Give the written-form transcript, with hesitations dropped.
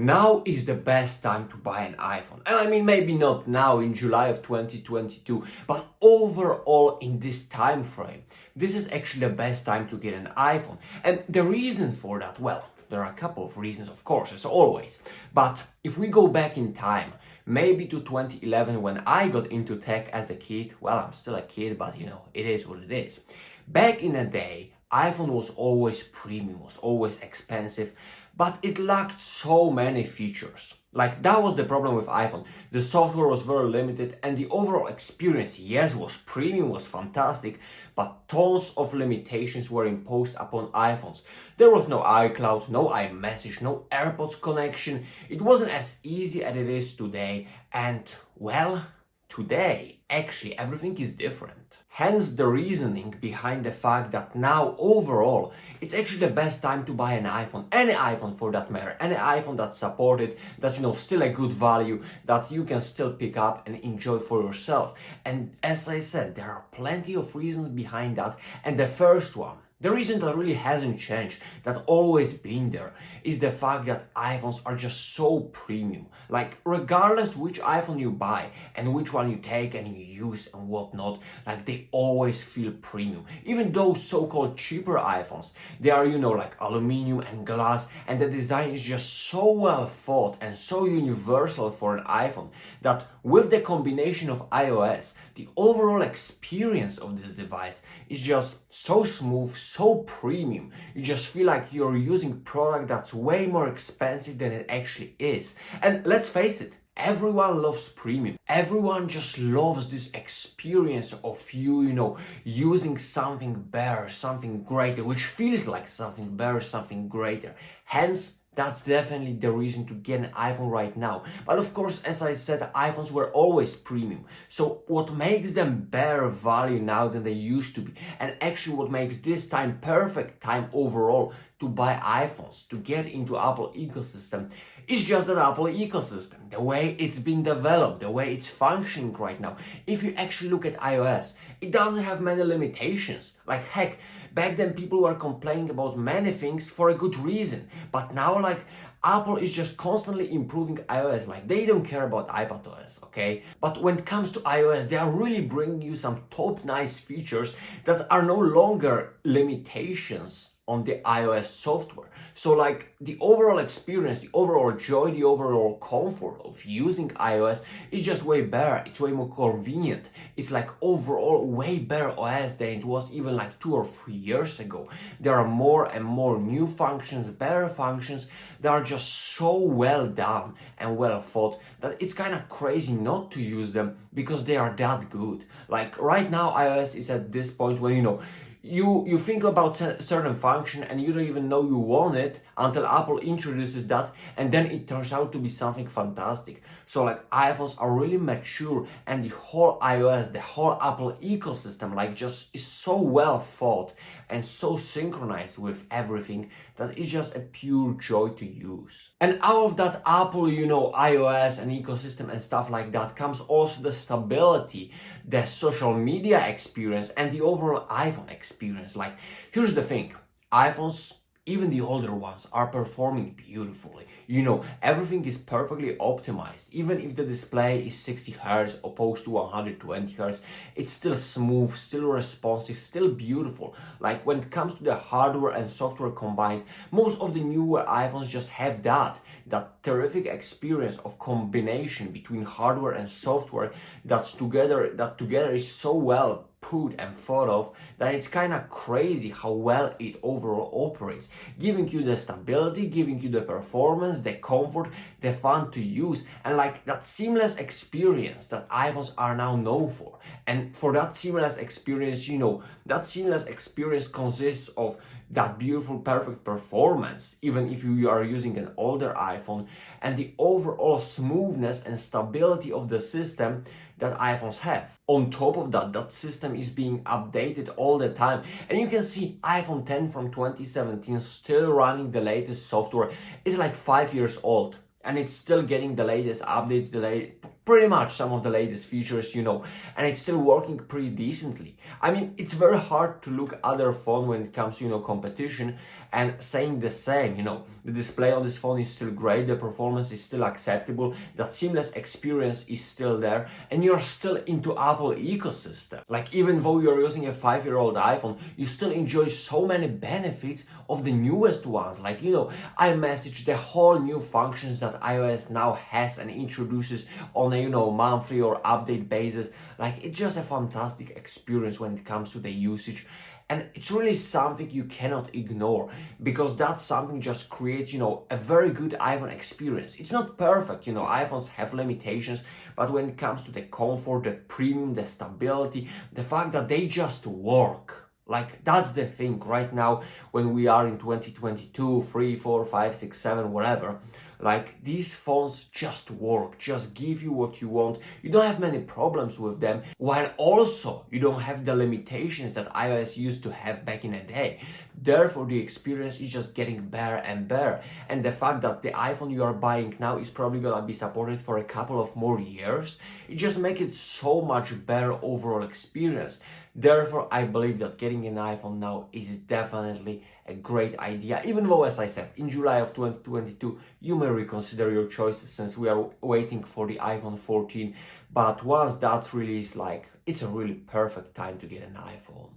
now is the best time to buy an iPhone. And I mean, maybe not now in July of 2022, but overall in this time frame, this is actually the best time to get an iPhone. And the reason for that, well, there are a couple of reasons, of course, as always. But if we go back in time, maybe to 2011 when I got into tech as a kid, well, I'm still a kid, but it is what it is. Back in the day, iPhone was always premium, was always expensive, but it lacked so many features. Like, that was the problem with iPhone. The software was very limited and the overall experience, yes, was premium, was fantastic, but tons of limitations were imposed upon iPhones. There was no iCloud, no iMessage, no AirPods connection. It wasn't as easy as it is today, and well, today, actually, everything is different. Hence the reasoning behind the fact that now, overall, it's actually the best time to buy an iPhone. Any iPhone for that matter. Any iPhone that's supported, that's, still a good value, that you can still pick up and enjoy for yourself. And as I said, there are plenty of reasons behind that. And the first one, the reason that really hasn't changed, that always been there, is the fact that iPhones are just so premium. Like, regardless which iPhone you buy and which one you take and you use and whatnot, like, they always feel premium. Even those so-called cheaper iPhones, they are, like aluminum and glass, and the design is just so well thought and so universal for an iPhone that with the combination of iOS, the overall experience of this device is just so smooth, so premium. You just feel like you're using a product that's way more expensive than it actually is. And let's face it, everyone loves premium. Everyone just loves this experience of you, using something better, something greater, which feels like something better, something greater. Hence, that's definitely the reason to get an iPhone right now. But of course, as I said, iPhones were always premium. So what makes them better value now than they used to be, and actually what makes this time perfect time overall to buy iPhones, to get into Apple ecosystem, is just that Apple ecosystem, the way it's been developed, the way it's functioning right now. If you actually look at iOS, it doesn't have many limitations. Like, heck, back then people were complaining about many things for a good reason. But now, like, Apple is just constantly improving iOS. Like, they don't care about iPadOS, okay? But when it comes to iOS, they are really bringing you some top nice features that are no longer limitations on the iOS software. So like, the overall experience, the overall joy, the overall comfort of using iOS is just way better. It's way more convenient. It's like overall way better OS than it was even like 2 or 3 years ago. There are more and more new functions, better functions that are just so well done and well thought that it's kind of crazy not to use them because they are that good. Like, right now iOS is at this point when you think about certain function and you don't even know you want it until Apple introduces that, and then it turns out to be something fantastic. So like, iPhones are really mature, and the whole iOS, the whole Apple ecosystem, like, just is so well thought and so synchronized with everything that it's just a pure joy to use. And out of that Apple, iOS and ecosystem and stuff like that comes also the stability, the social media experience, and the overall iPhone experience. Like, here's the thing, iPhones, even the older ones, are performing beautifully. Everything is perfectly optimized. Even if the display is 60 Hz opposed to 120 Hz, it's still smooth, still responsive, still beautiful. Like, when it comes to the hardware and software combined, most of the newer iPhones just have that terrific experience of combination between hardware and software that together is so well put and thought of that it's kind of crazy how well it overall operates, giving you the stability, giving you the performance, the comfort, the fun to use, and like that seamless experience that iPhones are now known for. And for that seamless experience, that seamless experience consists of that beautiful, perfect performance, even if you are using an older iPhone, and the overall smoothness and stability of the system that iPhones have. On top of that, that system is being updated all the time. And you can see iPhone 10 from 2017 still running the latest software. It's like 5 years old, and it's still getting the latest updates, pretty much some of the latest features, and it's still working pretty decently. I mean, it's very hard to look other phone when it comes to, competition and saying the same, the display on this phone is still great, the performance is still acceptable, that seamless experience is still there, and you're still into Apple ecosystem. Like, even though you're using a 5-year-old iPhone, you still enjoy so many benefits of the newest ones, like, iMessage, the whole new functions that iOS now has and introduces on a, monthly or update basis. Like, it's just a fantastic experience when it comes to the usage. And it's really something you cannot ignore, because that's something just creates, a very good iPhone experience. It's not perfect, iPhones have limitations, but when it comes to the comfort, the premium, the stability, the fact that they just work. Like, that's the thing right now when we are in 2022, 3, 4, 5, 6, 7, whatever. Like, these phones just work, just give you what you want. You don't have many problems with them, while also you don't have the limitations that iOS used to have back in the day. Therefore, the experience is just getting better and better. And the fact that the iPhone you are buying now is probably gonna be supported for a couple of more years, it just makes it so much better overall experience. Therefore, I believe that getting an iPhone now is definitely a great idea, even though, as I said, in July of 2022, you may reconsider your choices since we are waiting for the iPhone 14. But once that's released, like, it's a really perfect time to get an iPhone.